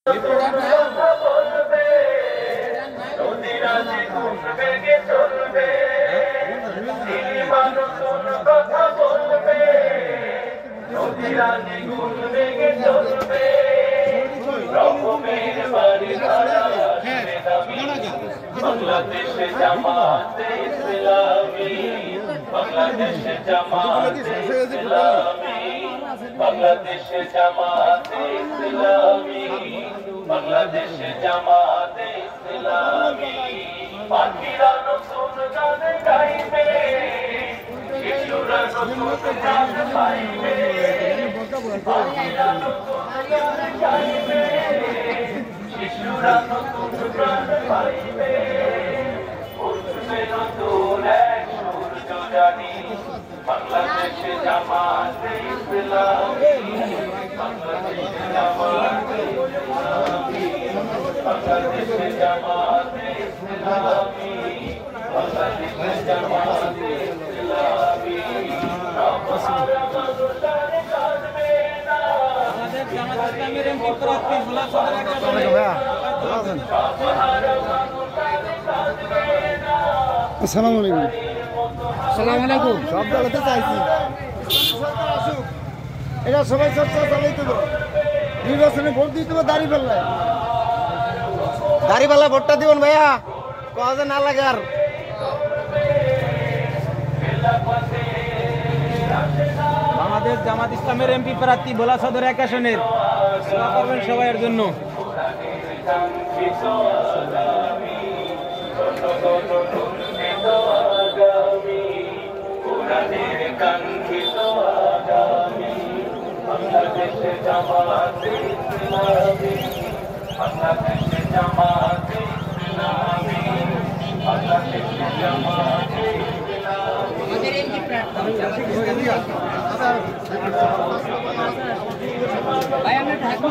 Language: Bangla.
বাংলাদেশ জামাতে ইসলামী, বাংলাদেশ জামাতে ইসলামী, বাংলাদেশ জামাতে ইসলামী, বাংলাদেশ জামাতে ইসলামী। পাখিরা নতুন গান গাইবে, শিশুরা নতুন গান পাইবে, পাখিরা নতুন গান গাইবে, শিশুরা নতুন গান পাইবে। উঠবে নতুন এক সূর্য জানি, বাংলাদেশ জামাতে ইসলামী, বাংলাদেশ জামাতে ইসলামী, বাংলাদেশ জামাতে ইসলামী, বাংলাদেশ জামাতে ইসলামী। রবহারা মানুষের কাঁদবে না, আমাদের জামাত ইসলামের এমপি প্রার্থী ভোলা সদর আসসালামু আলাইকুম। আসসালামু আলাইকুম। সব জায়গাতে চাইছি এটা সবাই চর্চা চালাইতে হবে, নির্বাচনে ভোট দিতে হবে। দাড়িপাল্লা ভোটটা দিবেন ভাইয়া, কাজে না লাগে। আর বাংলাদেশ জামাত ইসলামের এমপি প্রার্থী ভোলা সদর 1 আসনের দোয়া করবেন সবাইয়ের জন্য। বাংলাদেশ জামাতে ইসলামী, বাংলাদেশ জামাতে ইসলামী, বাংলাদেশ জামাতে ভাই আমরা ঢাকা